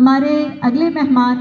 हमारे अगले मेहमान,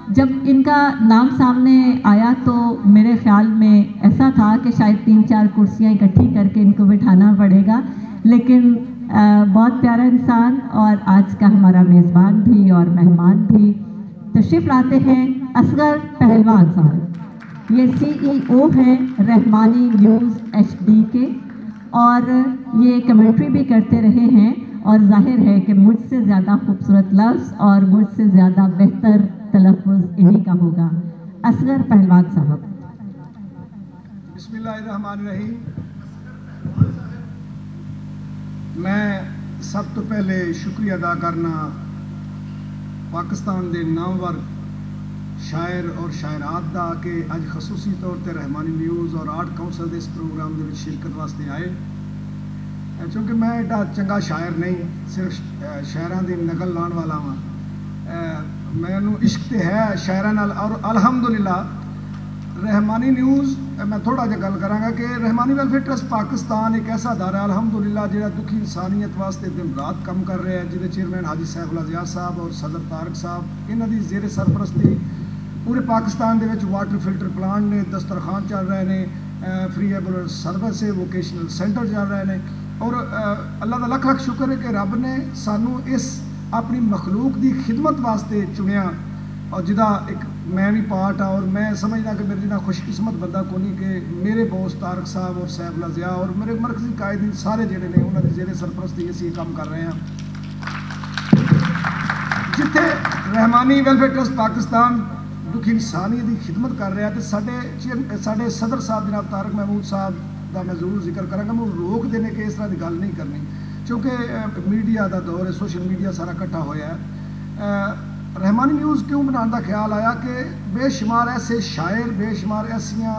जब इनका नाम सामने आया तो मेरे ख्याल में ऐसा था कि शायद 3-4 कुर्सियाँ इकट्ठी करके इनको बिठाना पड़ेगा, लेकिन बहुत प्यारा इंसान और आज का हमारा मेज़बान भी और मेहमान भी तशरीफ़ लाते हैं असगर पहलवान साहब। ये CEO हैं रहमानी न्यूज़ HD के और ये कमेंट्री भी करते रहे हैं और जाहिर है कि मुझसे ज़्यादा खूबसूरत लफ्ज़ और मुझसे ज़्यादा बेहतर तलफ़्फ़ुज़ इन्हीं का होगा। असगर पहलवान साहब। बिस्मिल्लाहिर्रहमानिर्रहीम। मैं सब तो पहले शुक्रिया अदा करना पाकिस्तान के नामवर शायर और शायरात का कि अज खसूसी तौर पर रहमानी न्यूज़ और आर्ट काउंसिल के इस प्रोग्राम के शिरकत वास्ते आए, क्योंकि मैं एडा चंगा शायर नहीं, सिर्फ शायरां की नकल लाने वाला हाँ। मैनू इश्क तो है शायरां नाल और अलहमदुलिल्लाह रहमानी न्यूज़ मैं थोड़ा जहा गल कराँगा कि रहमानी वेलफेयर ट्रस्ट पाकिस्तान एक ऐसा अदारा अलहमदुलिल्लाह जो दुखी इंसानियत वास्ते दिन रात काम कर रहा है, जिहदे चेयरमैन हाजी सैफुल्ला ज़िया साहब और सदर तारक साहब इन्हां दी ज़ेरे सरपरस्ती पूरे पाकिस्तान दे विच वाटर फिल्टर प्लांट ने, दस्तरखान चल रहे हैं, फ्री एबुलेंस सर्विस है, वोकेशनल सेंटर चल रहे हैं और अल्लाह का लख लख शुक्र है कि रब ने सानू इस अपनी मखलूक की खिदमत वास्ते चुनिया और जिदा एक मैं भी पार्ट हाँ। और मैं समझदा कि मेरे जितना खुशकिस्मत बंदा को नहीं कि मेरे बॉस तारक साहब और सैफुल्ला ज़िया और मेरे मरकजी कायदीन सारे जोड़े ने उन्होंने जेरे सरपरस्ती असीं काम कर रहे हैं। जिथे रहमानी वेलफेयर ट्रस्ट पाकिस्तान दुखी इंसानियत की खिदमत कर रहा है तो साडे सदर साहब जनाब तारक महमूद साहब का मैं जरूर जिक्र कराँगा। मैं रोक देने के इस तरह की गल नहीं करनी, क्योंकि मीडिया का दौर है, सोशल मीडिया सारा इकट्ठा होया है। रहमानी न्यूज़ क्यों बनाने का ख्याल आया कि बेशुमार ऐसे शायर, बेशुमार ऐसियां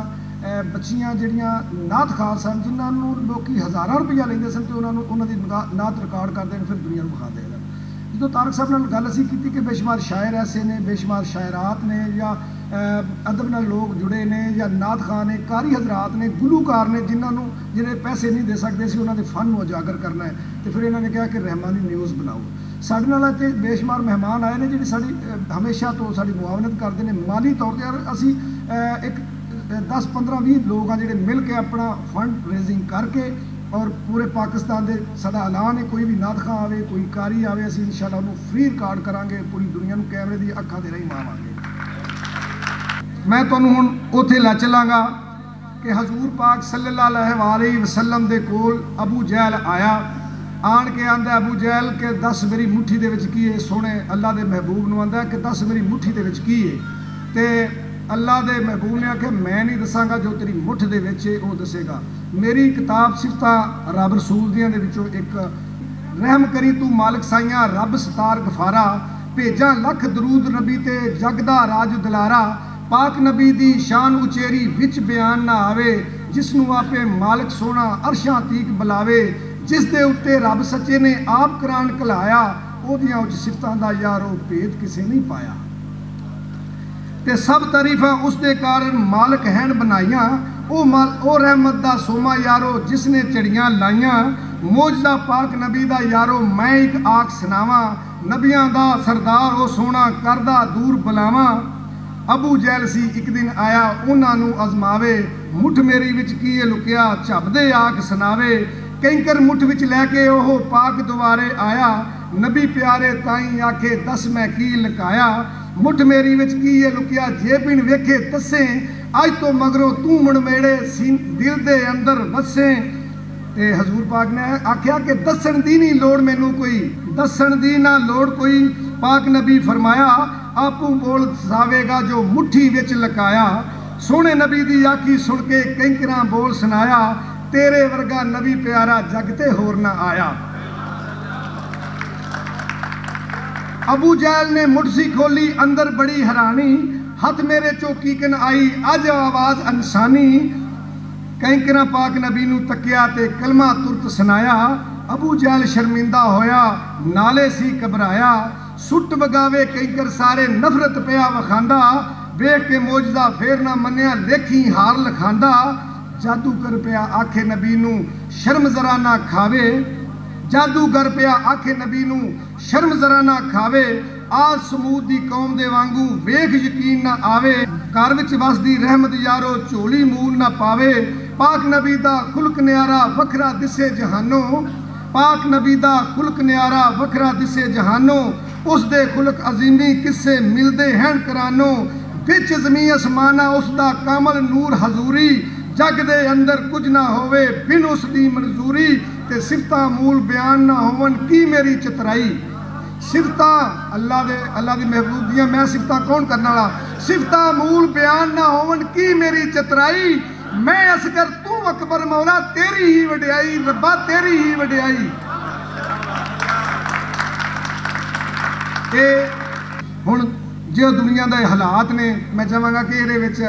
बच्चियां जिहड़ियां नात खास सन जिन्होंने लोग हज़ारां रुपया लेंदे सन तो उन्होंने नात रिकॉर्ड करते हैं फिर दुनिया को विखाते हैं। जो तारक साहब नाल गल असीं कीती कि बेशुमार शायर ऐसे ने, बेशुमार शायरात ने या अदब नाल लोग जुड़े ने या नात खान ने, कारी हजरात ने, गुलूकार ने जिन्होंने जिन्हें पैसे नहीं दे सकते सी उन्होंने फन को उजागर करना है, तो फिर इन्होंने कहा कि रहमानी न्यूज़ बनाओ। साढ़े नाल इत्थे बेशुमार मेहमान आए ने जिहड़े साडी हमेशा तो साडी मुआवनत करते हैं माली तौर पर। असीं एक 10-15-20 लोग हैं जिहड़े मिल के अपना फंड रेजिंग करके और पूरे पाकिस्तान के साडा ऐलान है कोई भी नात खां आवे, कोई कारी आवे, असीं इंशाअल्लाह उन्होंने फ्री रिकॉर्ड करांगे, पूरी दुनिया को कैमरे की अखां दे राहीं मावांगे। मैं तुहानूं हुण उत्थे लै चलांगा कि हजूर पाक सल्लल्लाहु अलैहि वसल्लम दे कोल अबू जहल आया, आन के आंदा अबू जहल के 10 मेरी मुट्ठी दे विच की है। सोने अल्लाह के महबूब नूं आंदा कि 10 मेरी मुट्ठी दे विच की है, तो अल्लाह के महबूब ने आख्या मैं नहीं दसांगा, जो तेरी मुठ दे विच है वो दसेगा। मेरी किताब सिफतां रब रसूल दियां दे विचों एक रहम करी तू मालिक साइयां रब सतार गफारा, भेजा लख दरूद नबी ते जगदा राज दलारा, पाक नबी दी शान उचेरी विच बयान ना आवे, जिसनू आपे मालिक सोना अरशां तीक बुलावे, जिस दे उत्ते रब सच्चे ने आप करान कलाया, ओदियां उच सिफतां दा यारो भेद किसे नहीं पाया, ते सब तारीफां उसके कारण मालिक हैन बनाइया, ओ रहमत दा सोमा यारो जिसने चिड़ियां लाइया, मौजदा पाक नबी दा यारो मैं एक आख सुनावा, नबियां दा सरदार ओ सोना करदा दूर बुलावा। अबू जहल सी एक दिन आया उन्होंने अजमावे, मुठ मेरी विच की लुकिया झपदे आख सुनावे, कैंकर मुठ विच लैके ओह पाक दुआरे आया, नबी प्यारे ताई आखे दस मैं की लकाया, मुठ मेरी विच की लुकिया जे बिन वेखे दसे, अज तो मगरों तू मुड़मेड़े दिल दे अंदर बसे। ते हजूर पाक ने आख्या कि दसन दी नहीं लोड़ मैनू कोई, दसन दी ना लोड़ कोई, पाक नबी फरमाया आपू बोल सावेगा जो मुट्ठी विच लकाया, सोने नबी दी आखी सुन के कैंकरा बोल सुनाया, तेरे वर्गा नबी प्यारा जगते होर ना आया। अबू जहल ने मुठसी खोली अंदर बड़ी हैरानी, हथ मेरे चौकी कन आई अज आवाज अनसानी, कैंकरा पाक नबी नू तकिया ते कलमा तुरत सुनाया, अबू जहल शर्मिंदा होया नाले सी घबराया, सुट वगावे कैंकर सारे नफरत पिया वखांदा, वेख के मौजदा फेर ना मन्या लेखी हार लखांदा, जादूगर पिया आखे नबी नू शर्म जरा ना खावे, जादूगर पिया आखे नबी नू शर्म जरा ना खावे, आल समूद दी कौम दे वांगू वेख यकीन ना आवे। घर विच वसदी रहमत यारो झोली मूल ना पावे, पाक नबी दा खुलक न्यारा वखरा दिसे जहानो, पाक नबी दा खुलक न्यारा वखरा दिसे जहानो, उस दे खुलक अजीमी किस्से मिलदे हैं करानो, विच ज़मीं असमाना उस दा कामल नूर हजूरी, जग दे अंदर कुछ ना होवे बिन उस दी मंजूरी, ते सिफतां मूल बयान ना होवन की मेरी चितराई। सिफतां अल्लाह दी महबूब दियां मैं सिफतां कौन करने वाला, सिफतां मूल बयान ना होवन की मेरी चितराई, मैं असगर तू अकबर मौला तेरी ही वडियाई, रब्बा तेरी ही वडियाई। हुण जो दुनिया के हालात ने, मैं चाहांगा कि इहदे विच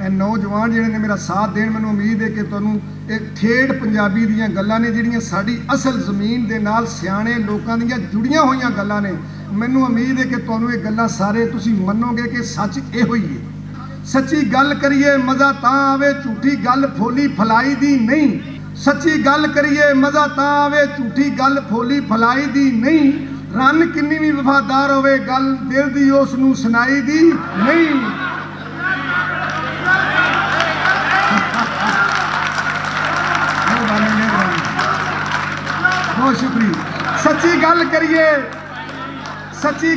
नौजवान जिहड़े ने मेरा साथ देण। मैनूं उम्मीद है कि तुहानूं एक ठेठ पंजाबी दीयां गल्लां ने जिहड़ियां साडी असल ज़मीन दे नाल सियाणे लोकां दीयां जुड़ियां होईयां गल्लां ने। मैनूं उम्मीद है कि तुहानूं ये गल्लां सारे तुसीं मन्नोगे कि सच इहो ही है। सच्ची गल करिए मज़ा तां आवे, झूठी गल फोली फलाई दी नहीं। सच्ची गल करिए मज़ा तां आवे, झूठी गल फोली फलाई दी नहीं। रन किन्नी भी वफादार होवे गल दिल दी उस नूं सुनाई दी नहीं। बहुत शुक्रिया। सच्ची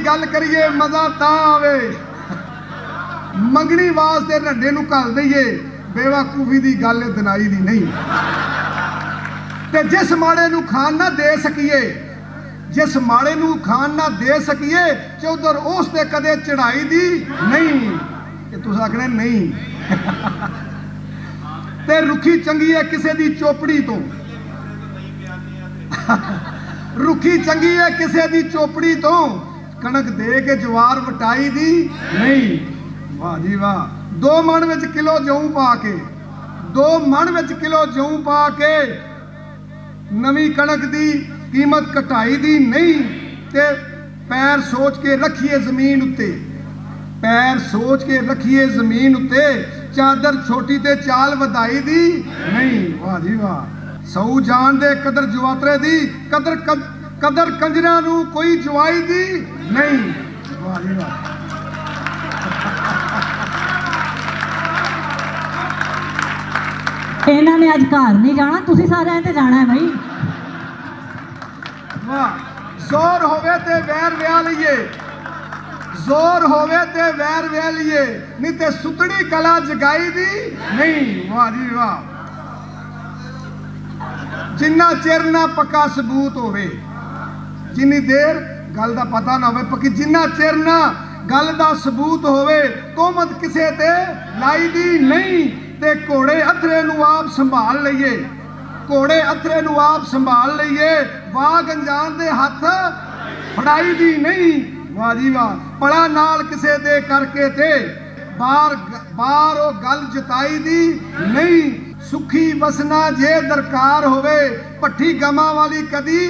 गल करिए मज़ा तां आवे, मंगनी वास्ते रंडे नूं घल दईए, बेवकूफी दी गल दनाई दी नहीं। ते जिस माड़े नूं खान ना दे सकीए, जिस माड़े नूं खान ना दे सकीए, चौधर उस ते कदे चढ़ाई दी नहीं। ते तुस आखने नहीं। ते रुखी चंगी है किसे दी चोपड़ी तो, रुखी चंगी है किसे दी चोपड़ी तो, कणक दे के जवार वटाई दी नहीं। वाह जी वाह। 2 मन विच किलो जऊं पा के, 2 मन विच किलो जऊं पा के, नवी कणक दी कीमत घटाई दी नहीं। ते पैर सोच के रखिए जमीन उत्ते, पैर सोच के रखिए जमीन उत्ते, चादर छोटी ते चाल वधाई दी नहीं। वाह जी वाह। सऊ जान दे कदर जुआतरे दी, कदर कंजरा नूं कोई जुआई दी नहीं। वाह जी वाह। इन्हां ने अज घर नहीं जाना, तुसीं सारिआं ते जाना है भाई। वाह। जोर होवे ते वैर विआह लईए, जोर होवे ते वैर विआह लईए, नहीं ते सुतड़ी कला जगाई दी नहीं। वाह जी वाह। जिन्ना चिर ना पक्का सबूत होवे, जिन्नी देर गल दा पता ना होवे पक्की, जिन्ना चिर ना गल दा सबूत होवे, तोहमत किसे ते लाई दी नहीं। ते घोड़े अथरे नूं आप संभाल लईए, घोड़े अथरे नूं आप संभाल लईए, वाग अनजान दे हथ फड़ाई दी नहीं। वाह जी वाह। पड़ा नाल किसे दे करके ते, बार बार ओ गल जताई दी नहीं। सुखी वसना जे दरकार होवे, भट्ठी गमा वाली कदी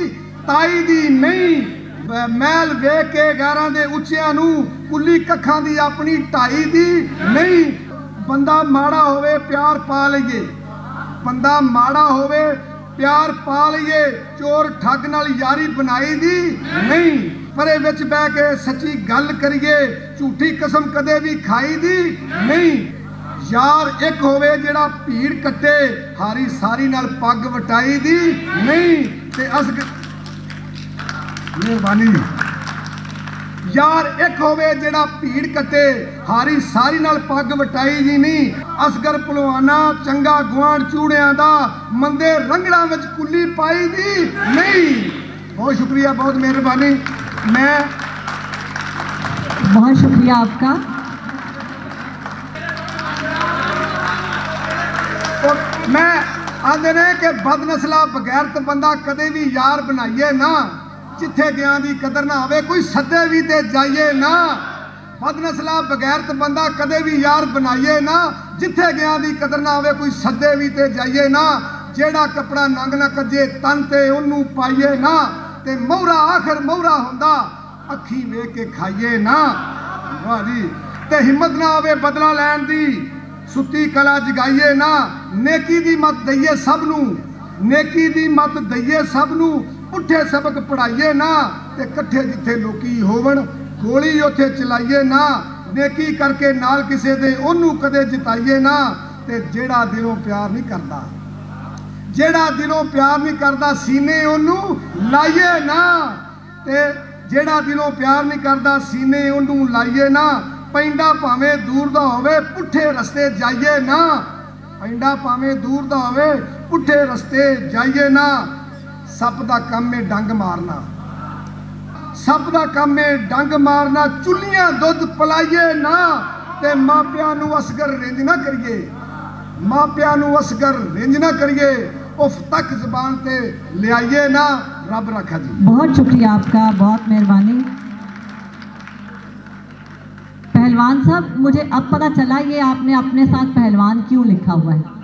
ताई दी नहीं। महल वेख के गैरां दे उच्चियां नूं, कुली कखां दी अपनी ढाई दी नहीं। बंदा माड़ा होवे प्यार पा लईए, बंदा माड़ा होवे प्यार पा लईए, चोर ठग नाल यारी बनाई दी नहीं। परे विच बह के सच्ची गल करिए, झूठी कसम कदे भी खाई दी नहीं। यार एक होवे जेड़ा भीड़ कट्टे, हारी सारी नाल पग वटाई दी नहीं। ते अस मेहरबानी। यार एक होवे जेड़ा भीड़ कट्टे, हारी सारी नाल पग वटाई दी नहीं। असगर पहलवाना चंगा गुआंढ चूड़ियां दा, मंदे रंगड़ा विच कुली पाई दी नहीं। बहुत शुक्रिया, बहुत मेहरबानी। मैं बहुत शुक्रिया आपका। मैं आंदे ने कि बदनसला बगैरत बंदा कदे भी यार बनाइए ना, जिथे गया दी कदर ना आवे कोई सदे भी ते जाइए ना। बदनसला बगैरत बंदा कदे भी यार बनाइए ना, जिथे गया दी कदर ना आवे कोई सदे भी ते जाइए ना। जेड़ा कपड़ा नंग ना कजे तन ते ओनू पाइए ना, ते मोहरा आखिर मोहरा हुंदा अखी वेख के खाइए ना। वाह जी। ते हिम्मत ना आवे बदला लैन दी, सुती कला जगाइए ना। नेकी दी मत दईए सबनू, नेकी दी मत दईए सबनू, पुठे सबक पढ़ाइए ना। ਤੇ ਇਕੱਠੇ ਜਿੱਥੇ ਲੋਕੀ ਹੋਵਣ ਗੋਲੀ ਉੱਥੇ ਚਲਾਈਏ ਨਾ, ਨੇਕੀ ਕਰਕੇ ਨਾਲ ਕਿਸੇ ਦੇ ਉਹਨੂੰ ਕਦੇ ਜਿਤਾਈਏ ਨਾ। ਤੇ ਜਿਹੜਾ ਦਿਲੋਂ ਪਿਆਰ ਨਹੀਂ ਕਰਦਾ, ਜਿਹੜਾ ਦਿਲੋਂ ਪਿਆਰ ਨਹੀਂ ਕਰਦਾ ਸੀਨੇ ਉਹਨੂੰ ਲਾਈਏ ਨਾ। ਤੇ ਜਿਹੜਾ ਦਿਲੋਂ ਪਿਆਰ ਨਹੀਂ ਕਰਦਾ ਸੀਨੇ ਉਹਨੂੰ ਲਾਈਏ ਨਾ। ਪੈਂਡਾ ਭਾਵੇਂ ਦੂਰ ਦਾ ਹੋਵੇ ਪੁੱਠੇ ਰਸਤੇ ਜਾਈਏ ਨਾ, ਪੈਂਡਾ ਭਾਵੇਂ ਦੂਰ ਦਾ ਹੋਵੇ ਪੁੱਠੇ ਰਸਤੇ ਜਾਈਏ ਨਾ। ਸੱਪ ਦਾ ਕੰਮ ਹੈ ਡੰਗ ਮਾਰਨਾ, ਸੱਪ ਦਾ ਕੰਮ ਹੈ ਡੰਗ ਮਾਰਨਾ। ਚੁੱਲੀਆਂ ਦੁੱਧ ਪਿਲਾਈਏ ਨਾ। ਤੇ ਮਾਪਿਆਂ ਨੂੰ ਅਸਗਰ ਰਿੰਜ ਨਾ ਕਰੀਏ, ਮਾਪਿਆਂ ਨੂੰ ਅਸਗਰ ਰਿੰਜ ना करिए, उफ तक ज़बान पे ले आइए ना। रब रखा जी। बहुत शुक्रिया आपका, बहुत मेहरबानी। पहलवान साहब, मुझे अब पता चला ये आपने अपने साथ पहलवान क्यों लिखा हुआ है।